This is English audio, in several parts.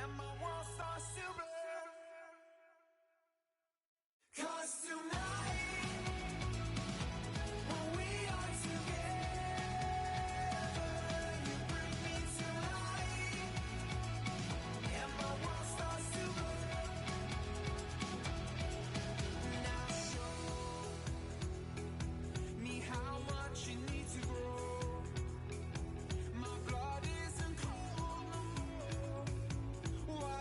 and my world starts to blur. 'Cause tonight, when we are together, you bring me to life, and my world starts to blur. Now show me how much you need to grow. My blood isn't cold no more. Why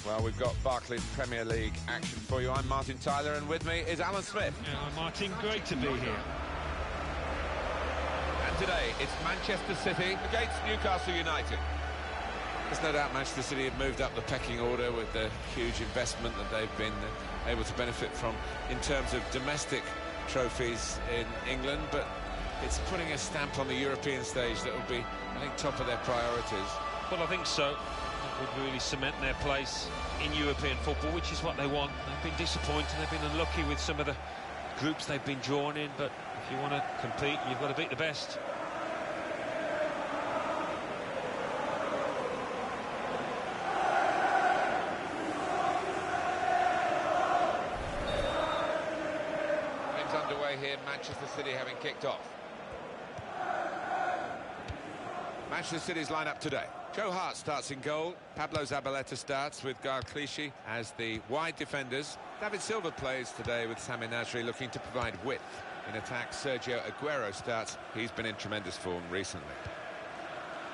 Well, we've got Barclays Premier League action for you. I'm Martin Tyler, and with me is Alan Smith. Yeah, Martin, great to be here. And today, it's Manchester City against Newcastle United. There's no doubt Manchester City have moved up the pecking order with the huge investment that they've been able to benefit from in terms of domestic trophies in England, but it's putting a stamp on the European stage that will be, I think, top of their priorities. Well, I think so. It would really cement their place in European football, which is what they want. They've been disappointed, they've been unlucky with some of the groups they've been drawn in, but if you want to compete, you've got to beat the best. Game's underway here, Manchester City having kicked off. Manchester City's lineup today. Joe Hart starts in goal. Pablo Zabaleta starts with Gael Clichy as the wide defenders. David Silva plays today with Sami Nasri looking to provide width. In attack, Sergio Aguero starts. He's been in tremendous form recently.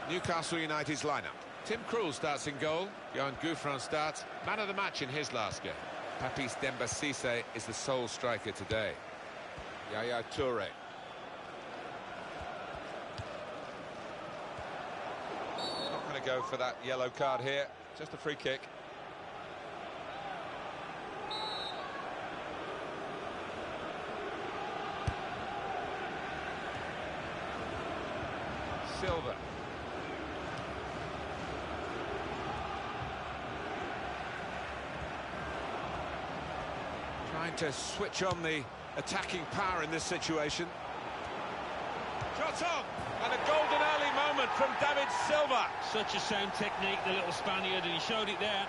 Newcastle United's lineup. Tim Krul starts in goal. Johan Gouffran starts. Man of the match in his last game. Papis Demba Cisse is the sole striker today. Yaya Toure. Going to go for that yellow card here. Just a free kick. Silva. Trying to switch on the attacking power in this situation. Shot on! And a golden early moment from David Silva. Such a sound technique, the little Spaniard, and he showed it there.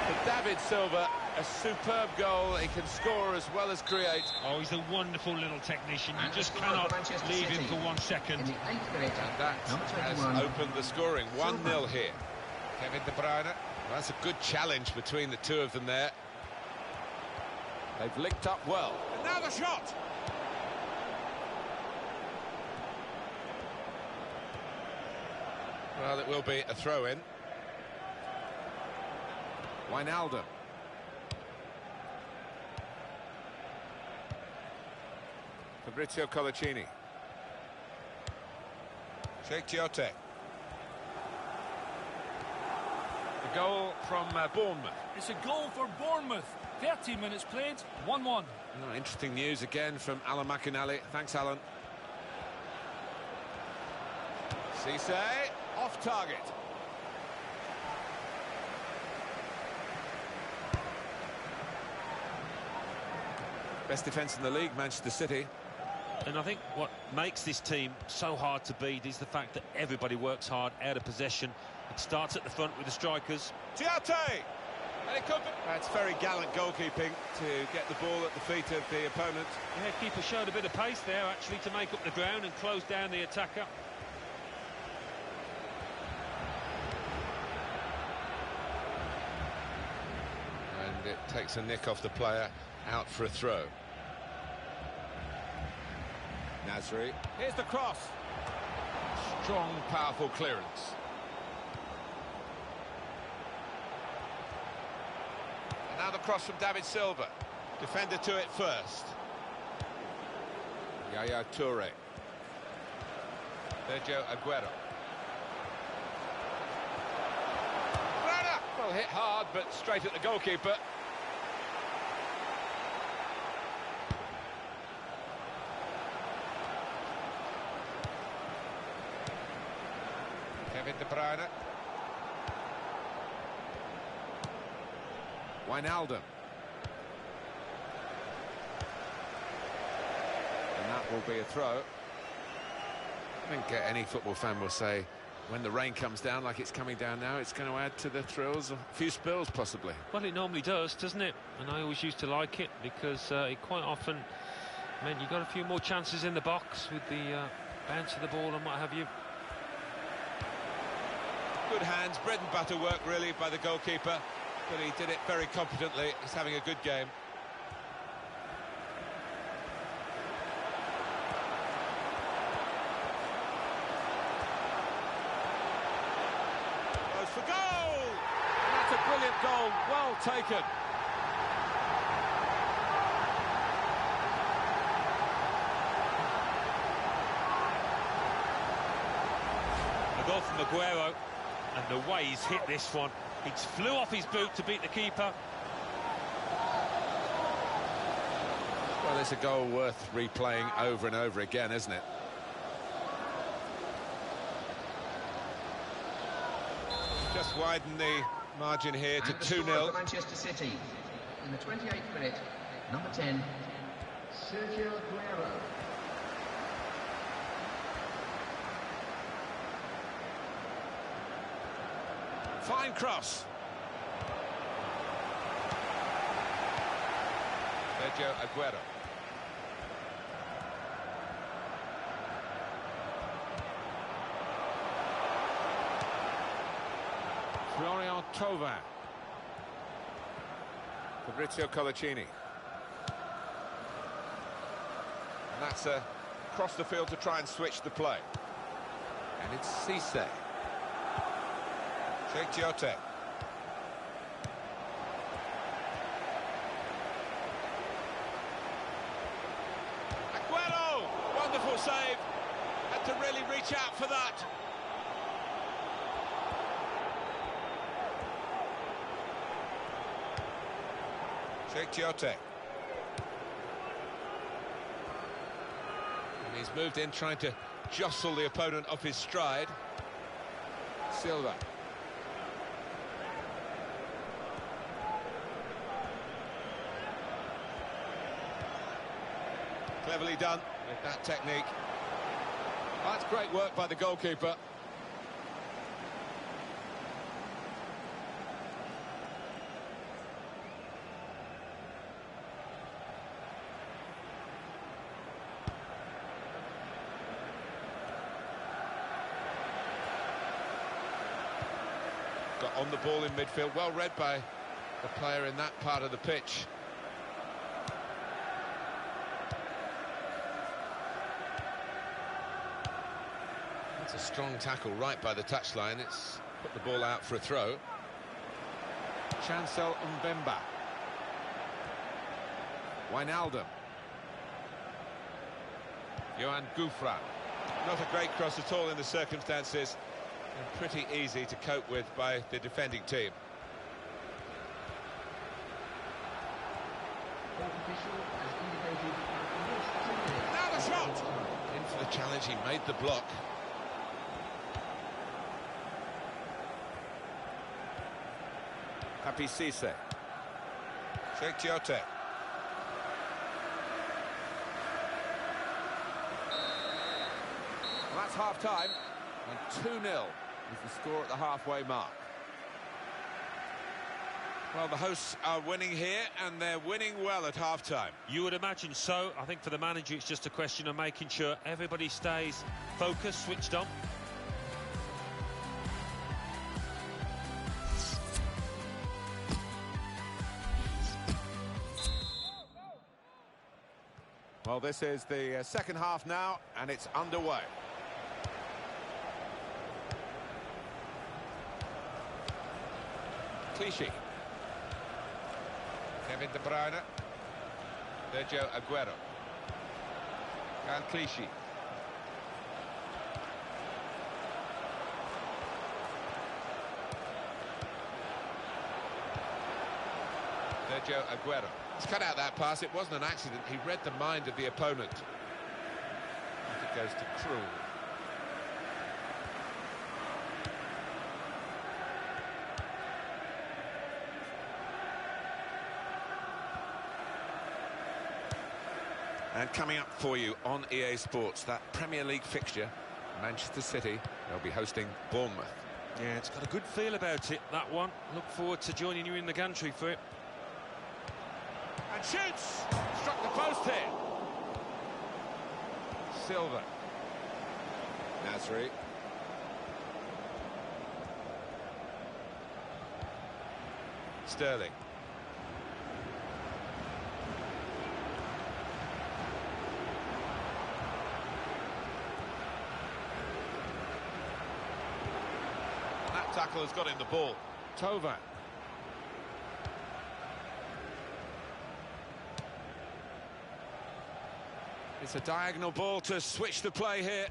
For David Silva, a superb goal. He can score as well as create. Oh, he's a wonderful little technician. You just cannot leave him for 1 second. And that has opened the scoring. 1-0 here. Kevin De Bruyne. Well, that's a good challenge between the two of them there. They've linked up well. And now the shot! Well, it will be a throw-in. Wijnaldum. Fabrizio Colacini. Sheikh Tiote. The goal from Bournemouth. It's a goal for Bournemouth. 13 minutes played, 1-1. Oh, interesting news again from Alan McInally. Thanks, Alan. Cisse, off target. Best defence in the league, Manchester City. And I think what makes this team so hard to beat is the fact that everybody works hard out of possession. It starts at the front with the strikers. Tiote! That's very gallant goalkeeping to get the ball at the feet of the opponent. The keeper showed a bit of pace there, actually, to make up the ground and close down the attacker. And it takes a nick off the player, out for a throw. Nasri. Here's the cross. Strong, powerful clearance. Now the cross from David Silva. Defender to it first. Yaya Toure. Sergio Aguero. Runner! Well, hit hard, but straight at the goalkeeper. Kevin De Bruyne. Wijnaldum. And that will be a throw. I think any football fan will say when the rain comes down like it's coming down now, it's going to add to the thrills, a few spills possibly. Well, it normally does, doesn't it? And I always used to like it because it quite often meant you got a few more chances in the box with the bounce of the ball and what have you. Good hands, bread and butter work really by the goalkeeper. But he did it very competently. He's having a good game. Well taken. A goal from Aguero, and the way he's hit this one, he flew off his boot to beat the keeper. Well, it's a goal worth replaying over and over again, isn't it? Just widen the margin here to 2-0. Manchester City. In the 28th minute, number 10, Sergio Aguero. Fine cross. Sergio Aguero. Florian Thauvin. Fabrizio Colaccini. And that's across the field to try and switch the play. And it's Cisse. Sheikh Giote. Aguero! Wonderful save. Had to really reach out for that. Sheikh Giote. And he's moved in trying to jostle the opponent off his stride. Silva. Cleverly done with that technique. Oh, that's great work by the goalkeeper. Got on the ball in midfield, well read by the player in that part of the pitch. That's a strong tackle right by the touchline. It's put the ball out for a throw. Chancel Mbemba. Wijnaldum. Johan Gouffran. Not a great cross at all in the circumstances, and pretty easy to cope with by the defending team. Now the shot! In for the challenge, he made the block. Happy Cisse. Sheikh Giote. Well, that's half-time, and 2-0 is the score at the halfway mark. Well, the hosts are winning here, and they're winning well at half-time. You would imagine so. I think for the manager, it's just a question of making sure everybody stays focused, switched on. Well, this is the second half now, and it's underway. Clichy. Kevin De Bruyne. Sergio Aguero. Clichy. Sergio Aguero. He's cut out that pass. It wasn't an accident. He read the mind of the opponent. And it goes to Krul. And coming up for you on EA Sports, that Premier League fixture, Manchester City, they'll be hosting Bournemouth. Yeah, it's got a good feel about it, that one. Look forward to joining you in the gantry for it. And shoots! Struck the post here. Silva. Nasri. Sterling. That tackle has got him the ball. Thauvin. It's a diagonal ball to switch the play here.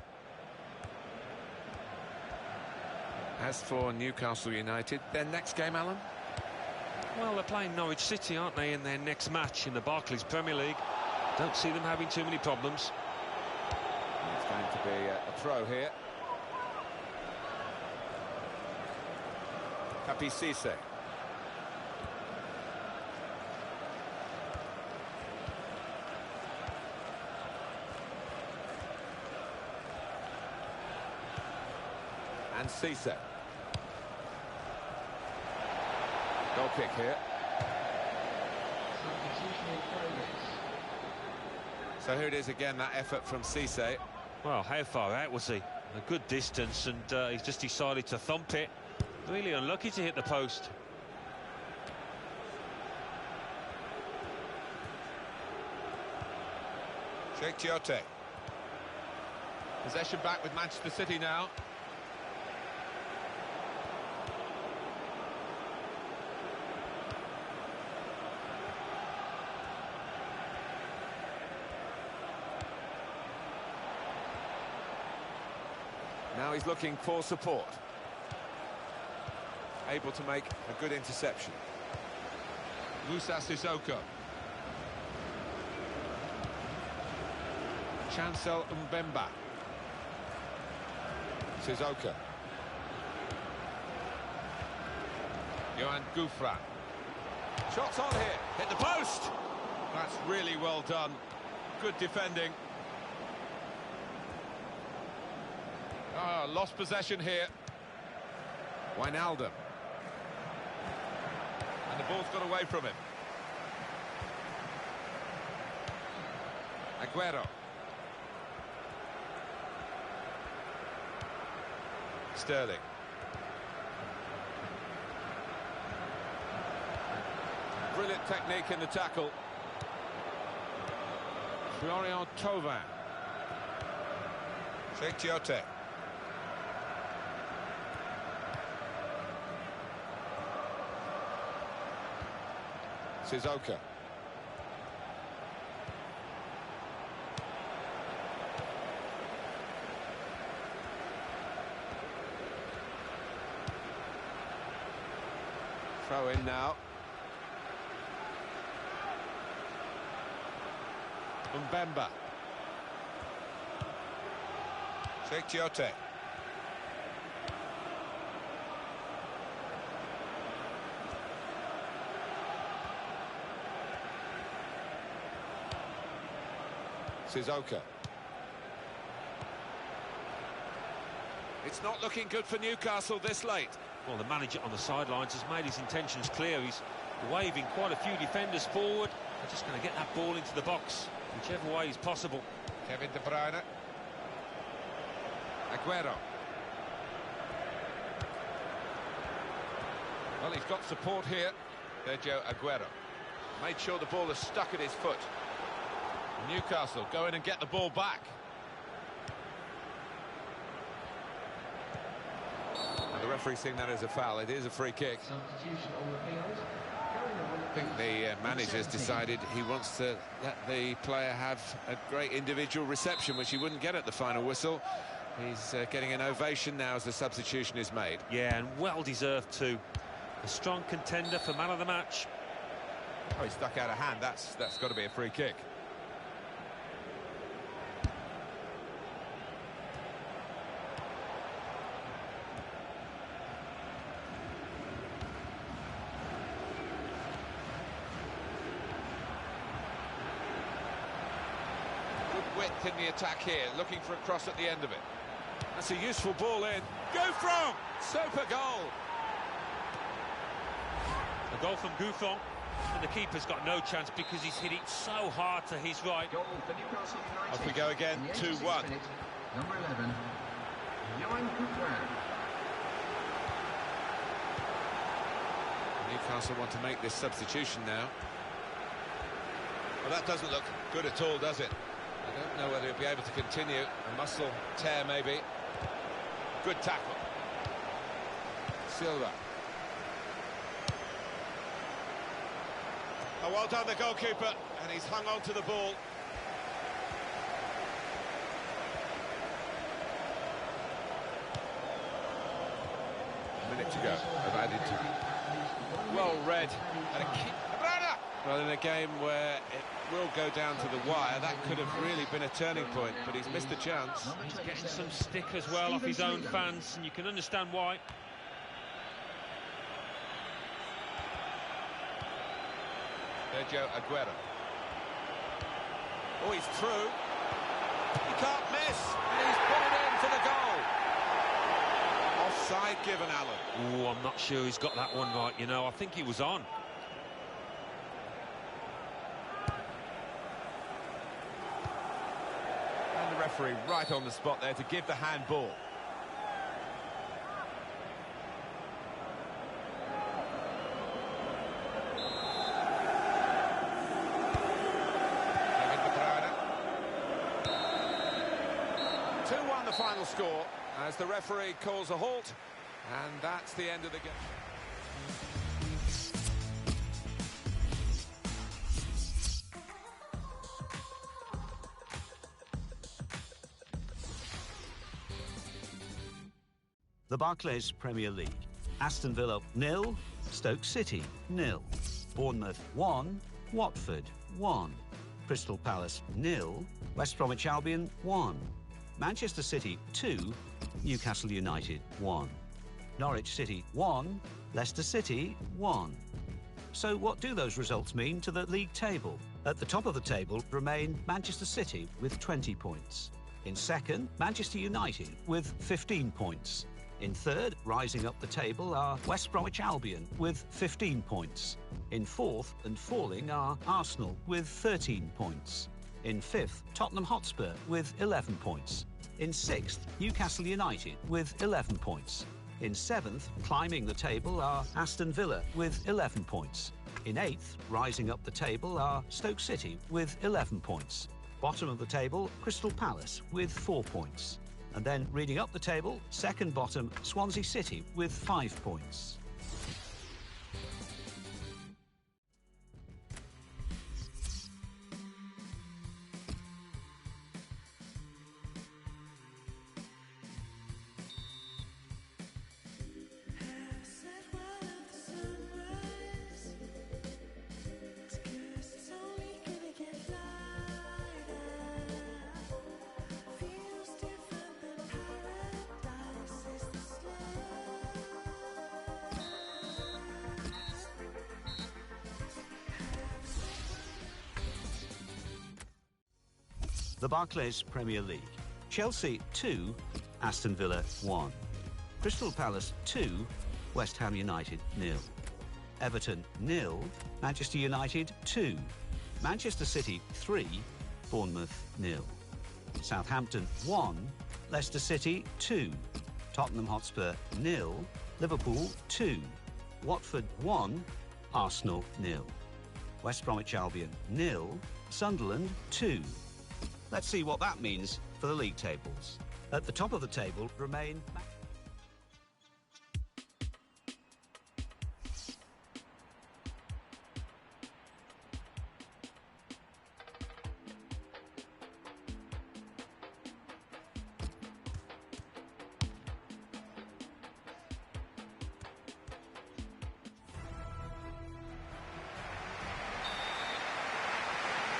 As for Newcastle United, their next game, Alan? Well, they're playing Norwich City, aren't they, in their next match in the Barclays Premier League. Don't see them having too many problems. It's going to be a throw here. Papi Cisse. And Cisse. Goal kick here. Substitution in progress. So here it is again, that effort from Cisse. Well, how far out was he? A good distance, and he's just decided to thump it. Really unlucky to hit the post. Tiote. Possession back with Manchester City now. Now he's looking for support. Able to make a good interception. Moussa Sissoko. Chancel Mbemba. Sissoko. Johan Gouffran. Shots on here. Hit the post. That's really well done. Good defending. Lost possession here. Wijnaldum. And the ball's got away from him. Aguero. Sterling. Brilliant technique in the tackle. Florian Thauvin. Tiote. Sissoko. Throw in now. Mbemba. Tiote. Sissoko. It's not looking good for Newcastle this late. Well, the manager on the sidelines has made his intentions clear. He's waving quite a few defenders forward. They're just going to get that ball into the box, whichever way is possible. Kevin De Bruyne. Aguero. Well, he's got support here. Sergio Aguero. Made sure the ball is stuck at his foot. Newcastle go in and get the ball back. And the referee seeing that as a foul. It is a free kick. Substitution on the field. I think the manager's decided he wants to let the player have a great individual reception, which he wouldn't get at the final whistle. He's getting an ovation now as the substitution is made. Yeah, and well deserved too. A strong contender for man of the match. Oh, he stuck out a hand. That's got to be a free kick. Width in the attack here, looking for a cross at the end of it. That's a useful ball in. Go from! Super goal! A goal from Gouffran, and the keeper's got no chance because he's hit it so hard to his right. Goal for Newcastle United. Off we go again, In the 2-1. 86th minute, number 11, Johan Gouffran. Newcastle want to make this substitution now. Well, that doesn't look good at all, does it? I don't know whether he'll be able to continue. A muscle tear, maybe. Good tackle. Silva. Oh, well done, the goalkeeper. And he's hung on to the ball. A minute to go of added time. Well read. And a kick. Well, in a game where it will go down to the wire, that could have really been a turning point, but he's missed a chance. He's getting some stick as well off his own fans, and you can understand why. Sergio Aguero. Oh, he's through. He can't miss, and he's put it in for the goal. Offside given, Alan. Oh, I'm not sure he's got that one right, you know. I think he was on. And the referee right on the spot there to give the handball. The final score as the referee calls a halt, and that's the end of the game. The Barclays Premier League. Aston Villa 0, Stoke City 0, Bournemouth 1, Watford 1, Crystal Palace 0, West Bromwich Albion 1, Manchester City 2, Newcastle United 1, Norwich City 1, Leicester City 1. So what do those results mean to the league table? At the top of the table remain Manchester City with 20 points. In second, Manchester United with 15 points. In third, rising up the table, are West Bromwich Albion with 15 points. In fourth and falling are Arsenal with 13 points. In fifth, Tottenham Hotspur with 11 points. In sixth, Newcastle United with 11 points. In seventh, climbing the table, are Aston Villa with 11 points. In eighth, rising up the table, are Stoke City with 11 points. Bottom of the table, Crystal Palace with 4 points. And then reading up the table, second bottom, Swansea City with 5 points. The Barclays Premier League. Chelsea 2, Aston Villa 1. Crystal Palace 2, West Ham United 0. Everton 0, Manchester United 2. Manchester City 3, Bournemouth 0. Southampton 1, Leicester City 2. Tottenham Hotspur 0, Liverpool 2. Watford 1, Arsenal 0. West Bromwich Albion 0, Sunderland 2. Let's see what that means for the league tables. At the top of the table remain...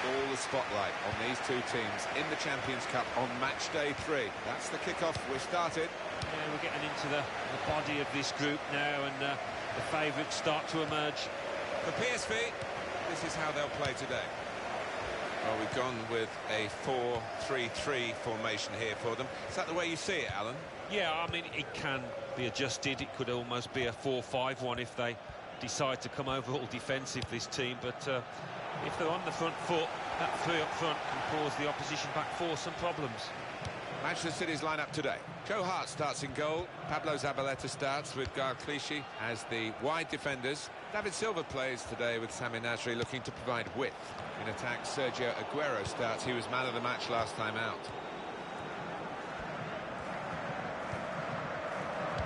All the spotlight on these two teams in the Champions Cup on match day 3. That's the kickoff we started. Yeah, we're getting into the body of this group now, and the favourites start to emerge. For PSV, this is how they'll play today. Well, we've gone with a 4-3-3 formation here for them. Is that the way you see it, Alan? Yeah, I mean, it can be adjusted. It could almost be a 4-5-1 if they decide to come over all defensive, this team. But if they're on the front foot, that three up front can cause the opposition back four some problems. Manchester City's lineup today. Joe Hart starts in goal. Pablo Zabaleta starts with Gael Clichy as the wide defenders. David Silva plays today with Sami Nasri looking to provide width. In attack, Sergio Aguero starts. He was man of the match last time out.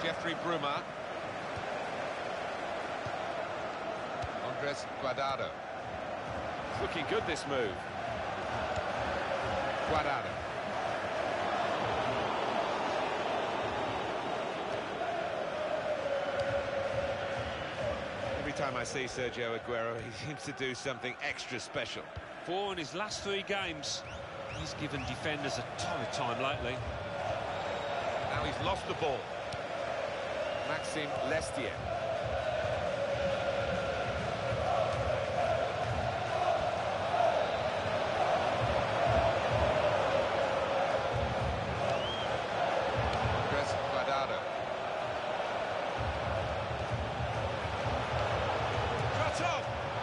Jeffrey Bruma. Andres Guardado. It's looking good, this move. Guardado. Every time I see Sergio Aguero, he seems to do something extra special. 4 in his last 3 games. He's given defenders a ton of time lately. Now he's lost the ball. Maxime Lestier.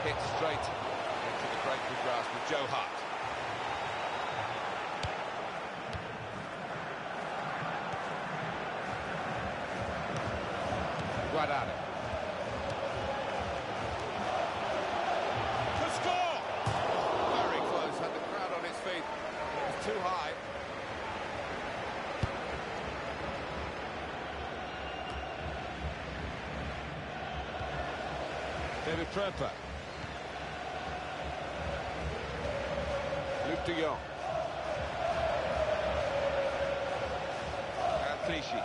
Hit straight into the grateful grasp of Joe Hart. Guardado. To score! Very close, had the crowd on its feet. It was too high. David Prepper. Luke de Jong. Clichy.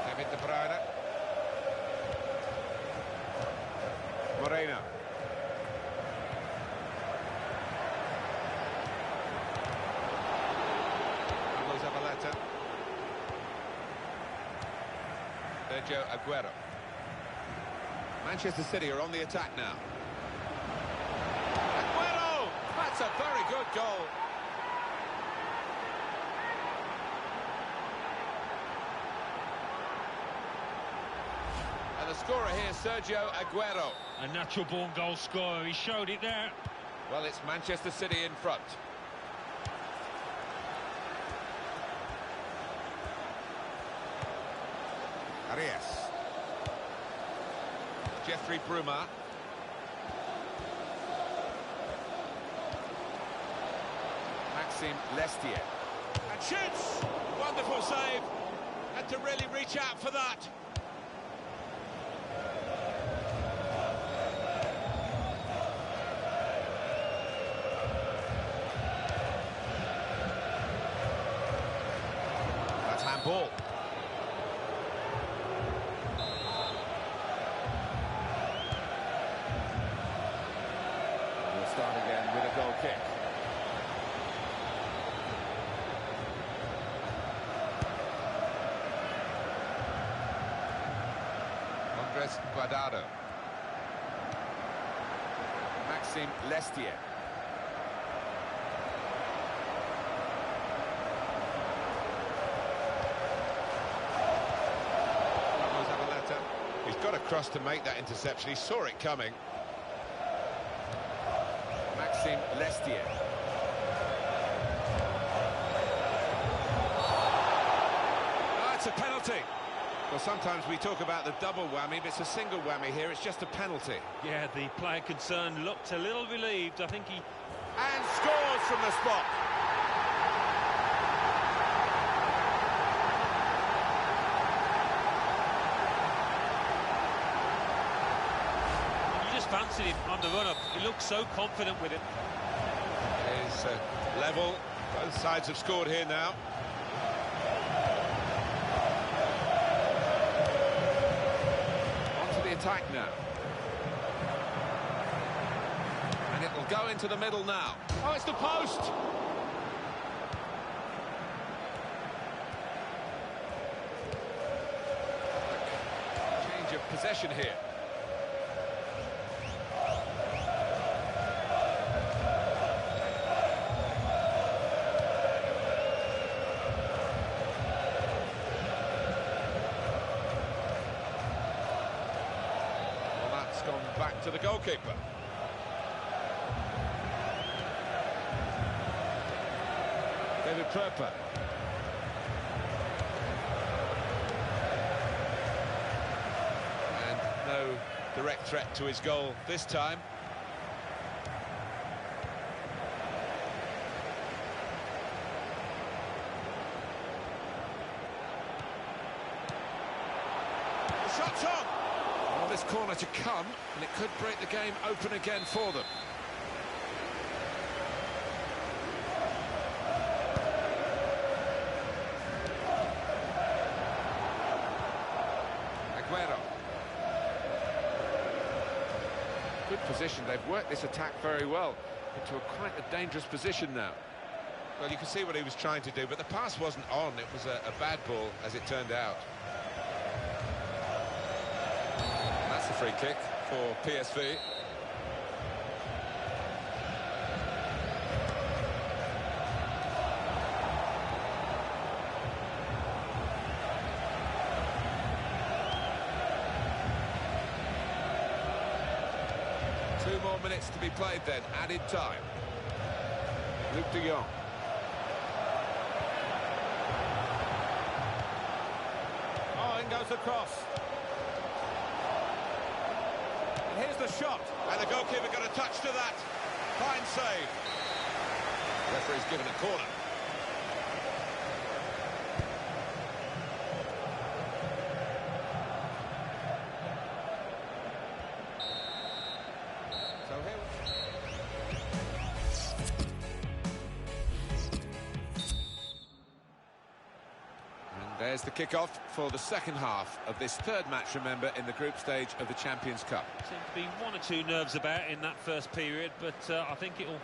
Kevin De Bruyne. Moreno. Pablo Zabaleta. Sergio Aguero. Manchester City are on the attack now. Aguero! That's a very good goal. And the scorer here, Sergio Aguero. A natural-born goal scorer, he showed it there. Well, it's Manchester City in front. Arias. Jeffrey Bruma. Maxime Lestier. And shoots! Wonderful save. Had to really reach out for that. That's handball. Start again with a goal kick. Andres Guardado. Maxime Lestier. Pablo Zabaleta. He's got across to make that interception. He saw it coming. Maxime Lestier. Oh, it's a penalty. Well, sometimes we talk about the double whammy, but it's a single whammy here. It's just a penalty. Yeah, the player concerned looked a little relieved. I think he... And scores from the spot. fancied him on the run-up. He looks so confident with it. It is level. Both sides have scored here now. On to the attack now. And it will go into the middle now. Oh, it's the post! Change of possession here. Gone back to the goalkeeper. David Prepper. And no direct threat to his goal this time. The shot's on! This corner to come, and it could break the game open again for them. Aguero. position. They've worked this attack very well into quite a dangerous position now. Well, you can see what he was trying to do, but the pass wasn't on. It was a bad ball, as it turned out. And that's a free kick for PSV. Two more minutes to be played then, added time. Luke de Jong. Oh, in goes the cross. And here's the shot. And the goalkeeper got a touch to that. Fine save. The referee's given a corner. There's the kick-off for the second half of this third match, remember, in the group stage of the Champions Cup. Seemed to be one or two nerves about in that first period, but I think it'll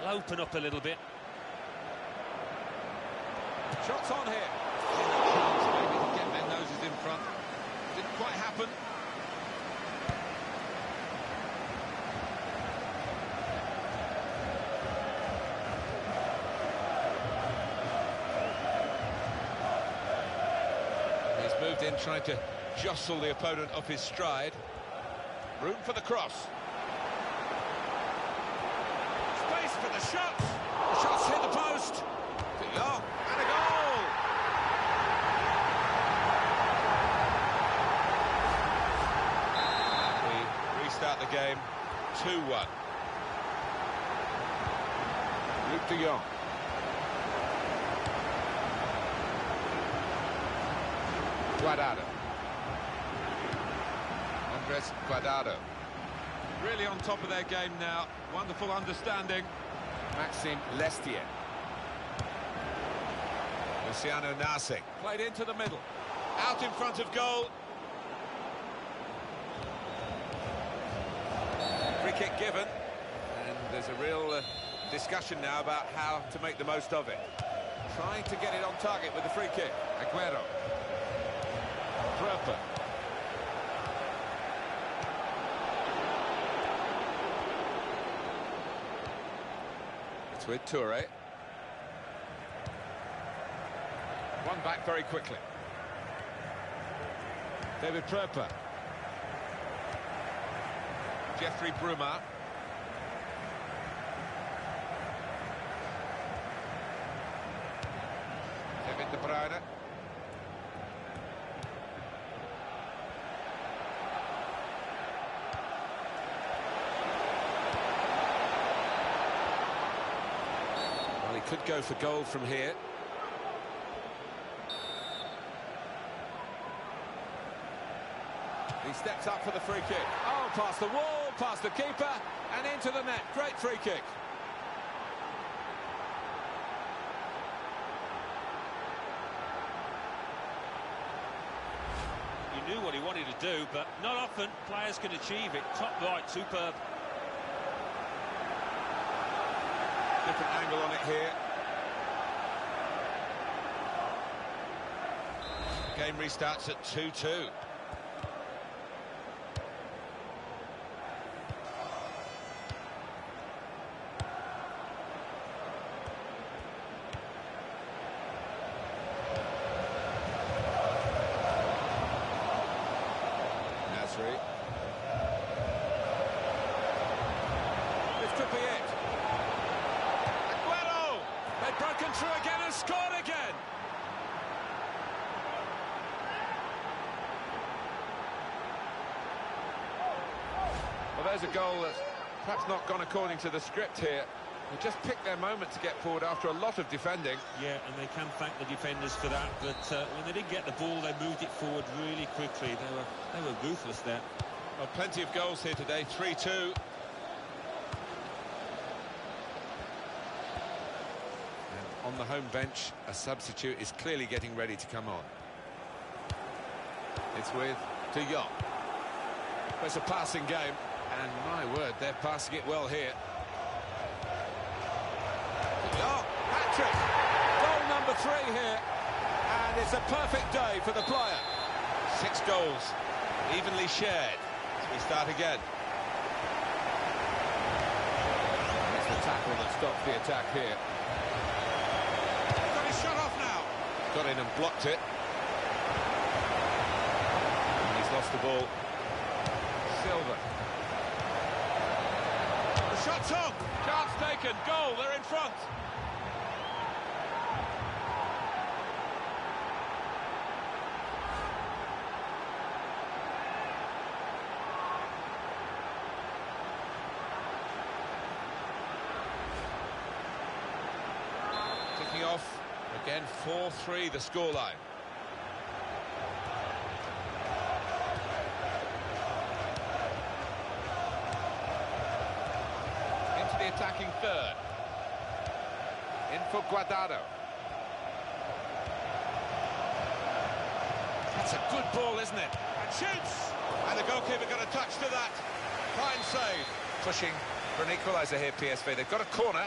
open up a little bit. Shots on here. Chance maybe to get their noses in front. Didn't quite happen. Moved in, trying to jostle the opponent off his stride. Room for the cross. Space for the shot. The shot's hit the post. De Jong, and a goal! And we restart the game 2-1. Luke de Jong. Guardado. Andres Guardado. Really on top of their game now. Wonderful understanding. Maxime Lestier. Luciano Nasik. Played into the middle. Out in front of goal. Free kick given. And there's a real discussion now about how to make the most of it. Trying to get it on target with the free kick. Aguero. Pröper. It's with Toure. One back very quickly. David Pröper. Jeffrey Bruma. Kevin De Bruyne. Could go for goal from here. He steps up for the free kick. Oh, past the wall, past the keeper, and into the net. Great free kick. You knew what he wanted to do, but not often players can achieve it. Top right, superb. Different angle on it here. Game restarts at 2-2. Nasri. This could be it. Broken through again and scored again. Well, there's a goal that's perhaps not gone according to the script here. They just picked their moment to get forward after a lot of defending. Yeah, and they can thank the defenders for that. But when they didn't get the ball, they moved it forward really quickly. They were ruthless there. Well, plenty of goals here today. 3-2. On the home bench, a substitute is clearly getting ready to come on. It's with De Jong. It's a passing game, And my word, they're passing it well here. Oh, hat-trick! Goal number 3 here. And it's a perfect day for the player. 6 goals, evenly shared. So we start again. It's the tackle that stops the attack here. He's got his shot off now. Got in and blocked it. And he's lost the ball. Silva. The shot's on. Chance taken. Goal. They're in front. Kicking off. Again, 4-3 the scoreline. Into the attacking third. In for Guardado. That's a good ball, isn't it? And shoots! And the goalkeeper got a touch to that. Fine save. Pushing for an equaliser here, PSV. They've got a corner.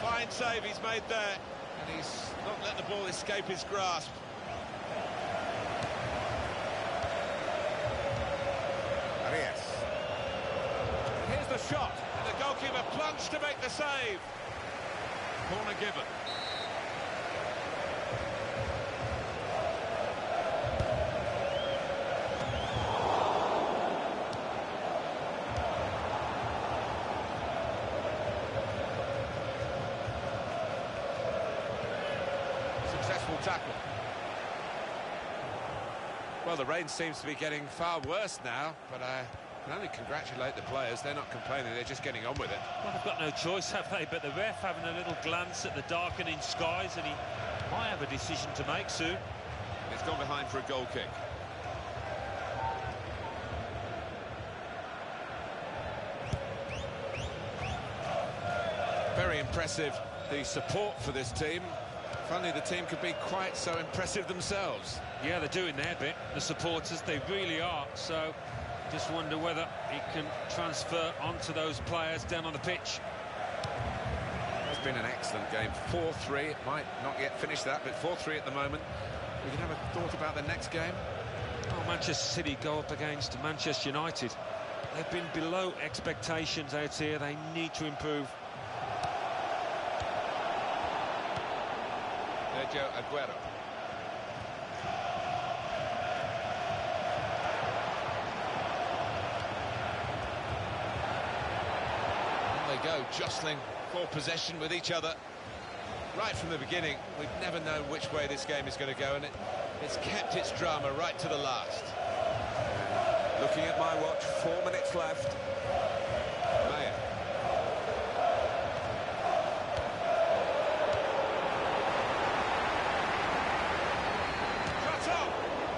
Fine save he's made there, and he's not let the ball escape his grasp. Arias. Here's the shot, and the goalkeeper plunged to make the save. Corner given. Successful tackle. Well, the rain seems to be getting far worse now, but I can only congratulate the players. They're not complaining, they're just getting on with it. Well, they've got no choice, have they? But the ref having a little glance at the darkening skies, and he might have a decision to make soon. It's gone behind for a goal kick. Very impressive, the support for this team. If only the team could be quite so impressive themselves. Yeah, they're doing their bit, the supporters, they really are. So, just wonder whether he can transfer onto those players down on the pitch. It's been an excellent game. 4-3, it might not yet finish that, but 4-3 at the moment. We can have a thought about the next game. Oh, Manchester City go up against Manchester United. They've been below expectations out here. They need to improve. Sergio Aguero. On they go, jostling for possession with each other. Right from the beginning, we've never known which way this game is going to go, and it's kept its drama right to the last. Looking at my watch, 4 minutes left. Mayer.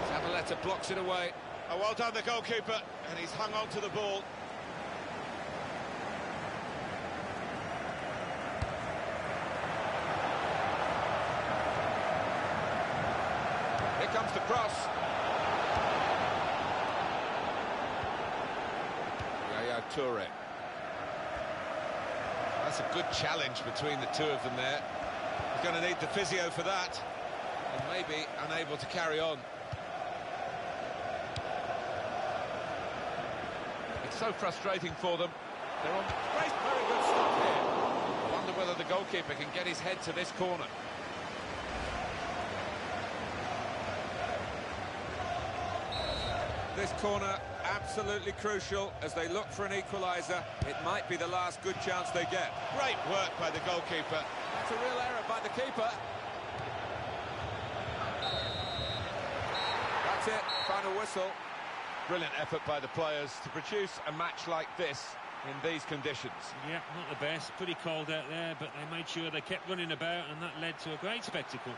Zabaleta blocks it away. Oh, well done, the goalkeeper, and he's hung on to the ball. Here comes the cross. Yaya Toure. That's a good challenge between the two of them there. He's going to need the physio for that, and maybe unable to carry on. It's so frustrating for them. They're on great, very good stop here. I wonder whether the goalkeeper can get his head to this corner. This corner absolutely crucial as they look for an equaliser. It might be the last good chance they get. Great work by the goalkeeper. That's a real error by the keeper. That's it, final whistle. Brilliant effort by the players to produce a match like this in these conditions. Yeah, not the best, pretty cold out there, but they made sure they kept running about, and that led to a great spectacle.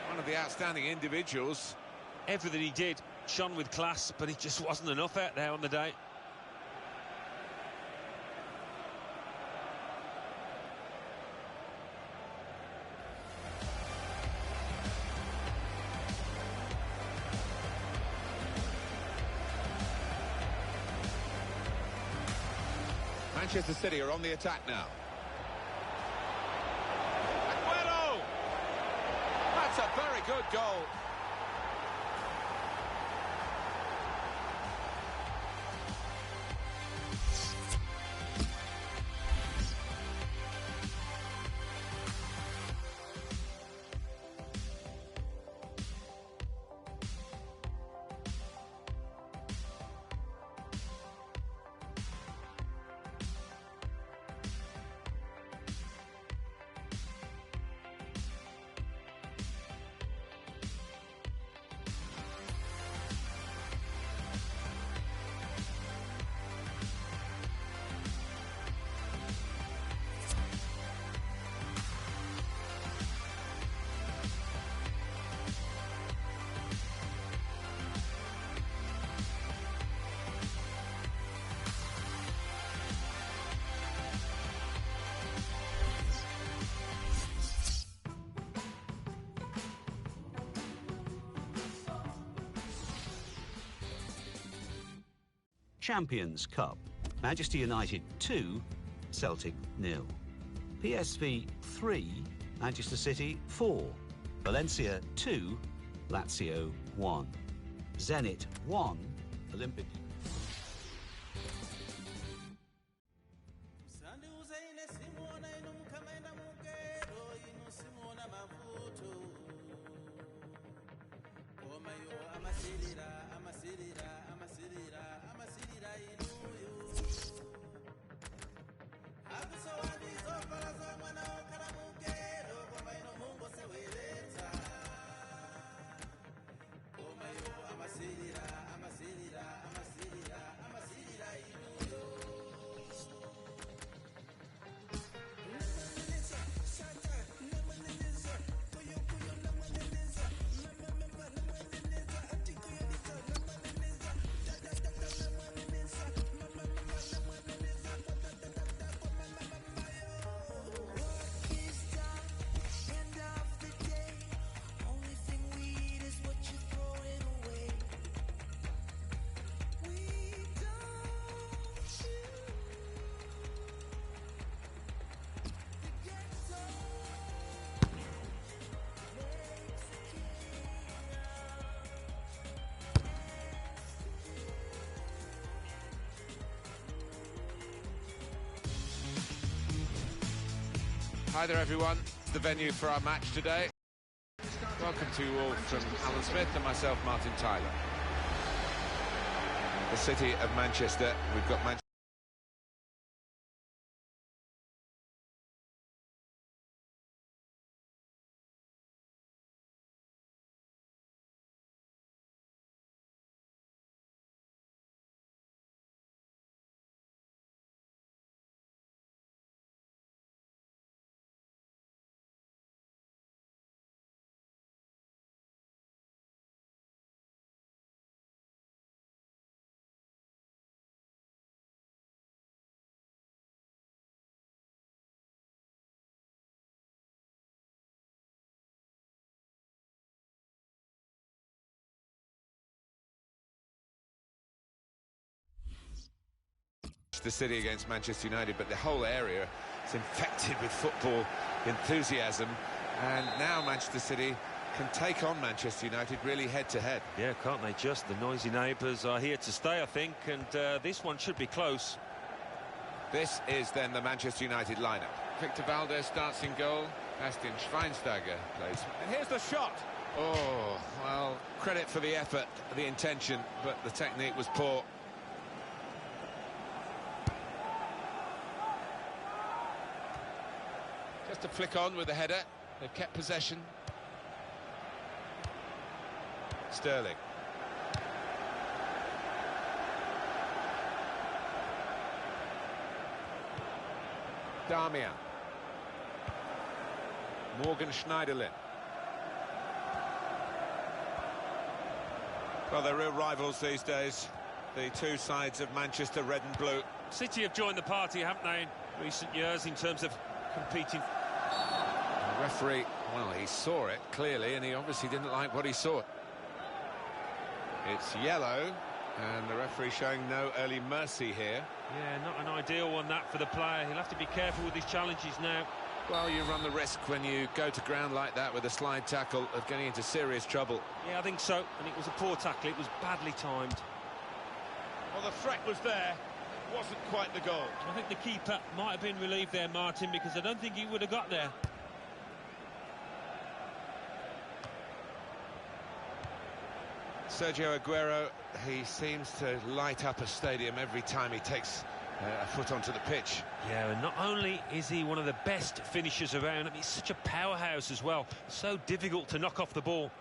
One of the outstanding individuals. Everything he did shone with class, but it just wasn't enough out there on the day. Manchester City are on the attack now. Aguero! That's a very good goal. Champions Cup. Manchester United 2, Celtic 0. PSV 3, Manchester City 4. Valencia 2, Lazio 1. Zenit 1, Olympic. Hi there everyone, it's the venue for our match today. Welcome to you all from Alan Smith and myself, Martin Tyler. The city of Manchester, we've got Manchester. The city against Manchester United, but the whole area is infected with football enthusiasm, and now Manchester City can take on Manchester United really head-to-head. Yeah, can't they just? The noisy neighbours are here to stay, I think, and this one should be close. This is then the Manchester United lineup. Victor Valdez starts in goal. Bastian Schweinsteiger plays. And here's the shot. Oh, well, credit for the effort, the intention, but the technique was poor. Just a flick on with the header. They've kept possession. Sterling. Darmian. Morgan Schneiderlin. Well, they're real rivals these days, the two sides of Manchester, red and blue. City have joined the party, haven't they, in recent years in terms of competing. The referee, well, he saw it clearly, and he obviously didn't like what he saw. It's yellow, And the referee showing no early mercy here. Yeah, not an ideal one, that, for the player. He'll have to be careful with his challenges now. Well, you run the risk when you go to ground like that with a slide tackle of getting into serious trouble. Yeah, I think so. And it was a poor tackle. It was badly timed. Well, the threat was there. It wasn't quite the goal. I think the keeper might have been relieved there, Martin, because I don't think he would have got there. Sergio Aguero, he seems to light up a stadium every time he takes a foot onto the pitch. Yeah, and not only is he one of the best finishers around, I mean, he's such a powerhouse as well. So difficult to knock off the ball.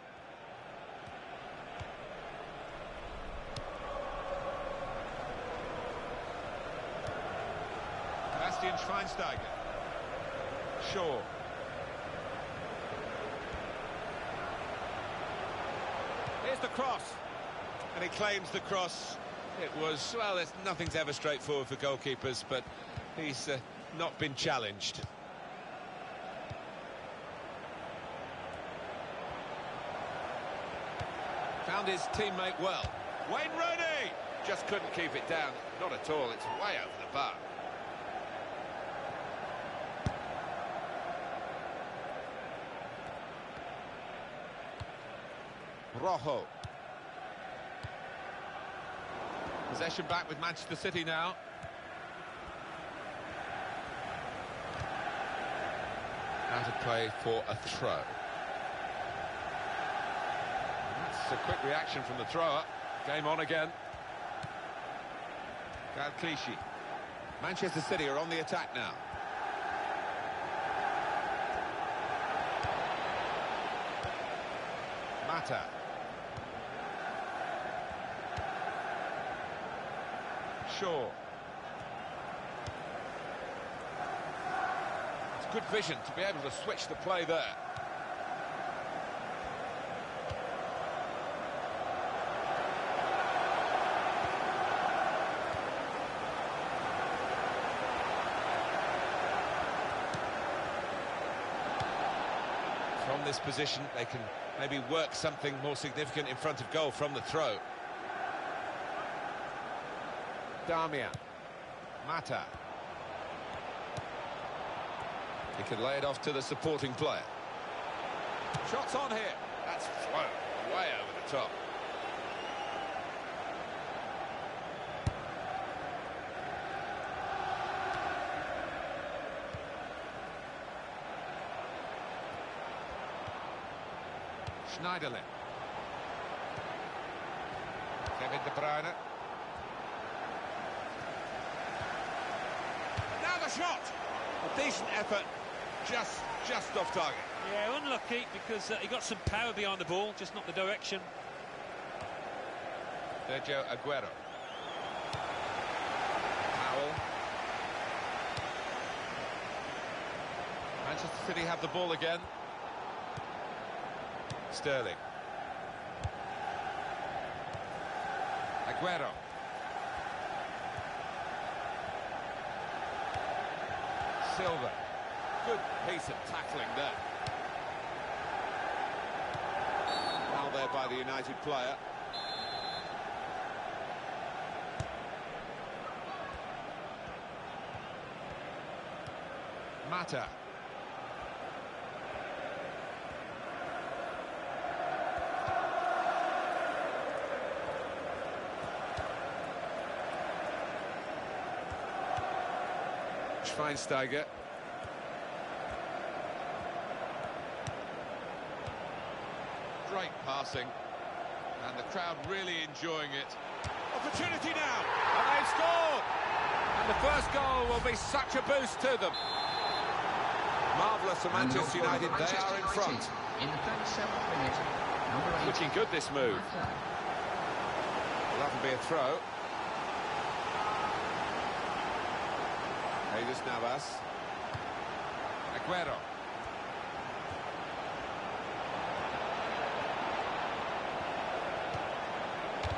Bastian Schweinsteiger. Shaw. Here's the cross. And he claims the cross. It was, well, nothing's ever straightforward for goalkeepers, but he's not been challenged. Found his teammate well. Wayne Rooney. Just couldn't keep it down. Not at all. It's way over the bar. Rojo. Possession back with Manchester City now. Out of play for a throw. That's a quick reaction from the thrower. Game on again. Clichy. Manchester City are on the attack now. Mata. Shaw. It's good vision to be able to switch the play there. From this position, they can maybe work something more significant in front of goal from the throw. Darmian. Mata. He can lay it off to the supporting player. Shots on here. That's flown way over the top. Schneiderlin. Kevin De Bruyne. Now the shot! A decent effort, just off target. Yeah, unlucky because he got some power behind the ball, just not the direction. Sergio Aguero. Powell. Manchester City have the ball again. Sterling. Aguero. Silva. Good piece of tackling there. Foul there by the United player. Mata. Schweinsteiger. Great passing, and the crowd really enjoying it. Opportunity now, and they've scored! And the first goal will be such a boost to them. Marvellous for Manchester United, they are in front. In the 37th minute, number 8. Looking good, this move. Mata. Well, that'll be a throw. Jesus Navas. Aguero.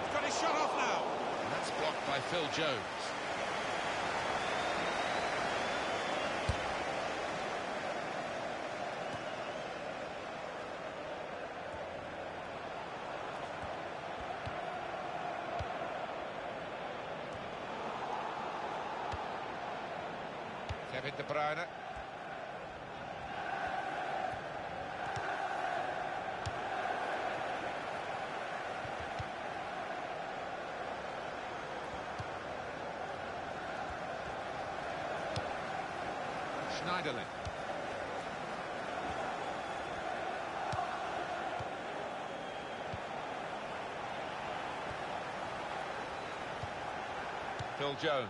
He's got his shot off now. And that's blocked by Phil Jones. Kevin De Bruyne. Schneiderlin. Phil Jones.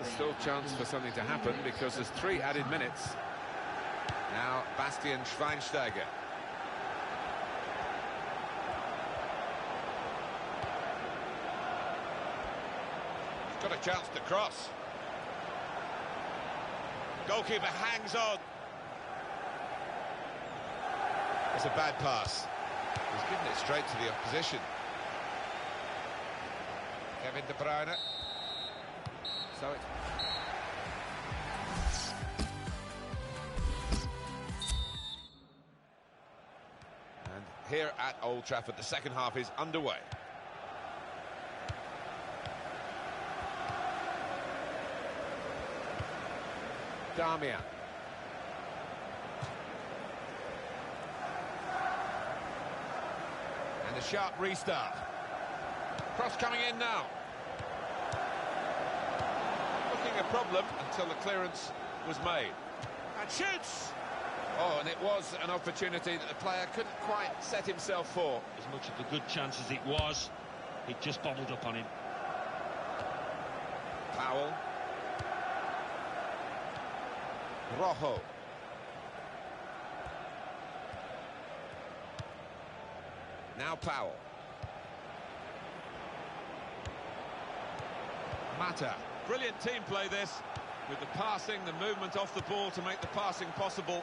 There's still chance for something to happen because there's 3 added minutes. Now Bastian Schweinsteiger. He's got a chance to cross. Goalkeeper hangs on. It's a bad pass. He's given it straight to the opposition. Kevin De Bruyne. So it's... And here at Old Trafford, the second half is underway. Darmian. And a sharp restart. Cross coming in now. Looking a problem until the clearance was made. And shoots! Oh, and it was an opportunity that the player couldn't quite set himself for. As much of a good chance as it was, it just bobbled up on him. Powell. Rojo. Now Powell. Mata. Brilliant team play this, with the passing, the movement off the ball to make the passing possible.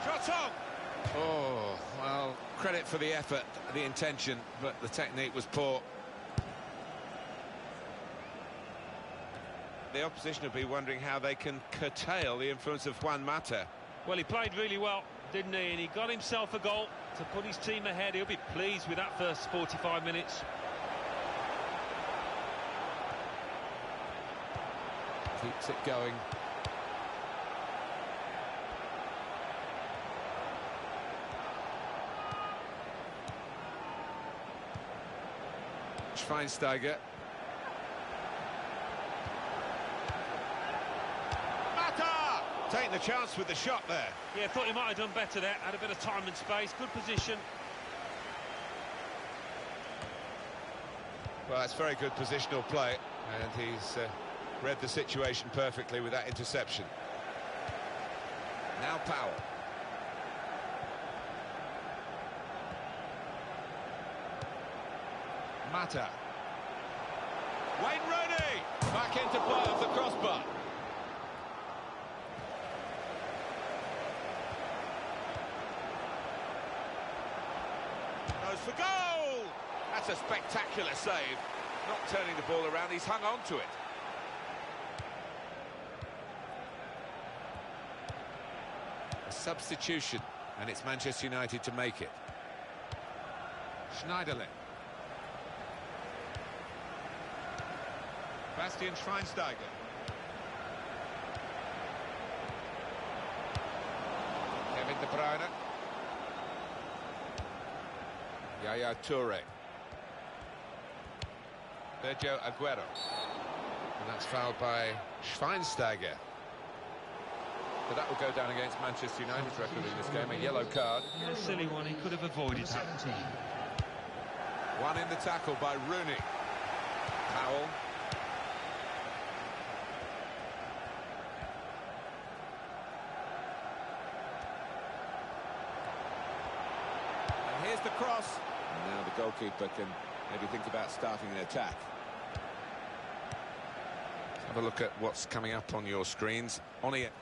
Shot on! Oh, well, credit for the effort, the intention, but the technique was poor. The opposition will be wondering how they can curtail the influence of Juan Mata. Well, he played really well, didn't he? And he got himself a goal to put his team ahead. He'll be pleased with that first 45 minutes. Keeps it going. Schweinsteiger. Mata! Taking the chance with the shot there. Yeah, thought he might have done better there. Had a bit of time and space. Good position. Well, that's very good positional play, and he's read the situation perfectly with that interception. Now Powell. Mata. Wayne Rooney! Back into play off the crossbar. Goes for goal! That's a spectacular save. Not turning the ball around, he's hung on to it. A substitution, and it's Manchester United to make it. Schneiderlin. Bastian Schweinsteiger. Kevin De Bruyne. Yaya Toure. Sergio Aguero. And that's fouled by Schweinsteiger. But that will go down against Manchester United's record in this game, a yellow card. Yeah, a silly one, he could have avoided that. 17. One in the tackle by Rooney. Powell. And here's the cross. And now the goalkeeper can maybe think about starting an attack. Let's have a look at what's coming up on your screens. On it.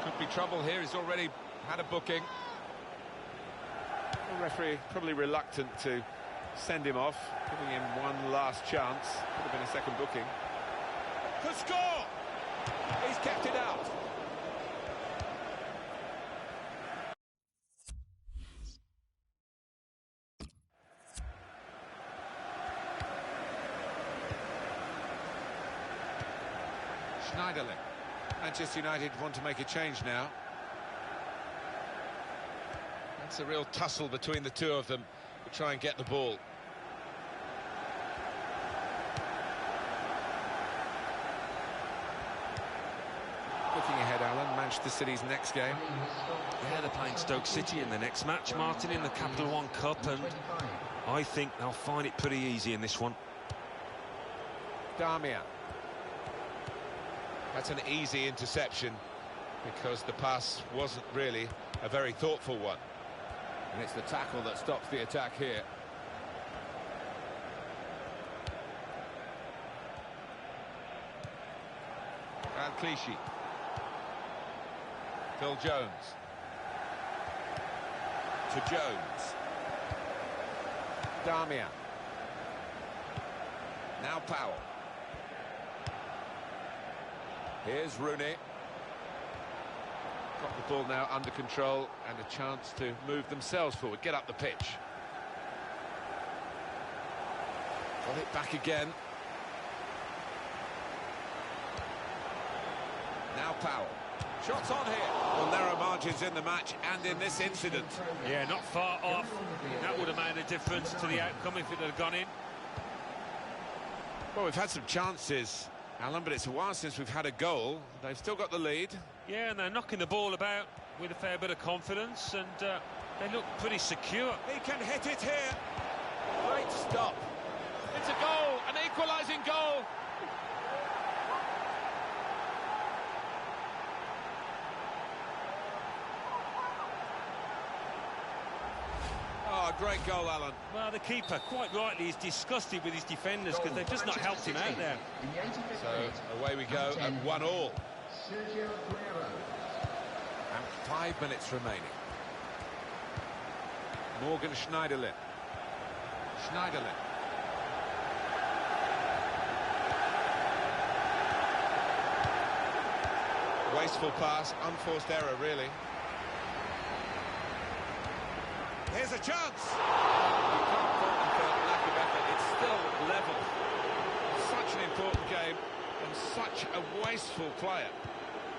Could be trouble here. He's already had a booking. The referee probably reluctant to send him off, giving him one last chance. Could have been a second booking. Could score! He's kept it out. Schneiderlin. Manchester United want to make a change now. That's a real tussle between the two of them to try and get the ball. Looking ahead, Alan, Manchester City's next game. Yeah, they're playing Stoke City in the next match, Martin, in the Capital One Cup, and I think they'll find it pretty easy in this one. Darmian. That's an easy interception because the pass wasn't really a very thoughtful one. And it's the tackle that stops the attack here. Clichy. Phil Jones. To Jones. Darmian. Now Powell. Here's Rooney. Got the ball now under control and a chance to move themselves forward, get up the pitch. Got it back again. Now Powell. Shots on here. Well, narrow margins in the match and in this incident. Yeah, not far off. That would have made a difference to the outcome if it had gone in. Well, we've had some chances, Alan, but it's a while since we've had a goal. They've still got the lead. Yeah, and they're knocking the ball about with a fair bit of confidence, and they look pretty secure. He can hit it here. Great stop. It's a goal, an equalising goal. Oh, a great goal, Alan. Well, the keeper, quite rightly, is disgusted with his defenders because they've just not helped him out there. So away we go at 1-1. And 5 minutes remaining. Morgan Schneiderlin. Schneiderlin. Wasteful pass, unforced error, really. Here's a chance! You can't fault them for lack of effort. It's still level. Such an important game and such a wasteful player.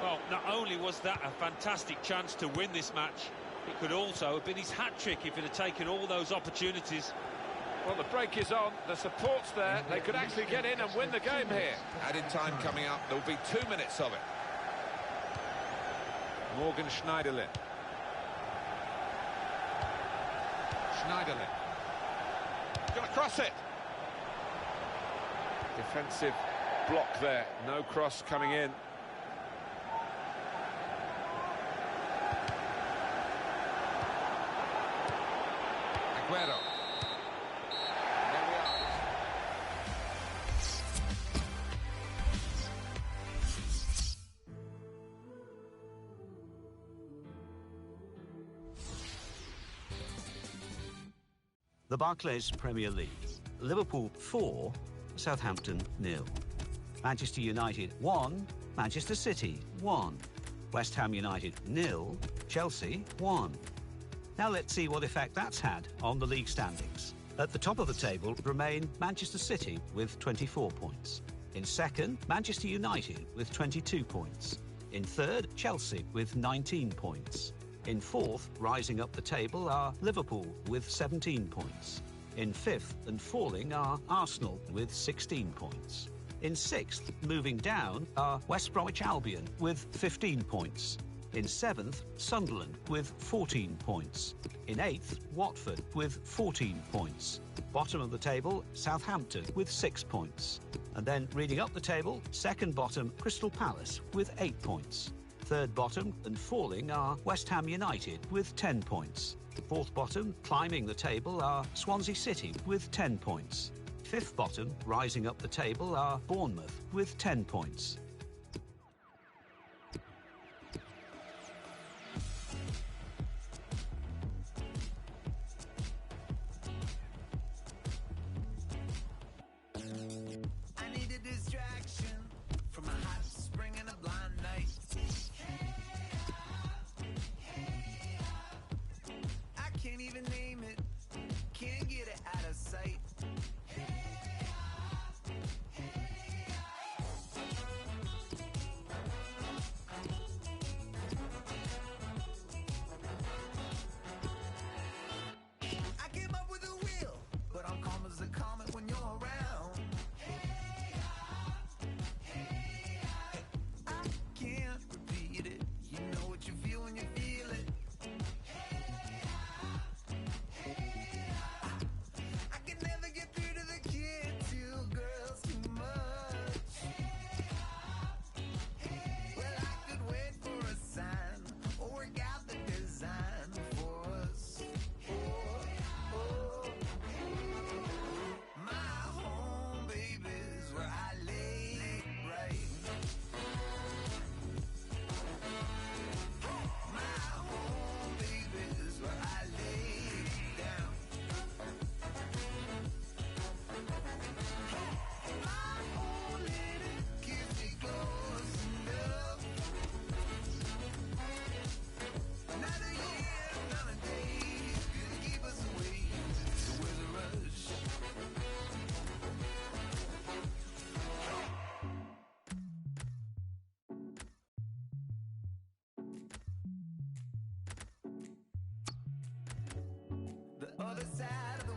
Well, not only was that a fantastic chance to win this match, it could also have been his hat-trick if it had taken all those opportunities. Well, the break is on, the support's there, they could actually get in and win the game here. Added time coming up, there'll be 2 minutes of it. Morgan Schneiderlin. Schneiderlin. Gonna cross it. Defensive block there, no cross coming in. Aguero. There we are. The Barclays Premier League. Liverpool 4, Southampton 0. Manchester United 1, Manchester City 1. West Ham United 0, Chelsea 1. Now let's see what effect that's had on the league standings. At the top of the table remain Manchester City with 24 points. In second, Manchester United with 22 points. In third, Chelsea with 19 points. In fourth, rising up the table, are Liverpool with 17 points. In fifth and falling are Arsenal with 16 points. In sixth, moving down, are West Bromwich Albion with 15 points. In seventh, Sunderland with 14 points. In eighth, Watford with 14 points. Bottom of the table, Southampton with 6 points. And then reading up the table, second bottom, Crystal Palace with 8 points. Third bottom and falling are West Ham United with 10 points. Fourth bottom, climbing the table, are Swansea City with 10 points. Fifth bottom, rising up the table, are Bournemouth with 10 points. I need a distraction from a hot spring and a blind night. I can't even name it, can't get it out of sight. other side of the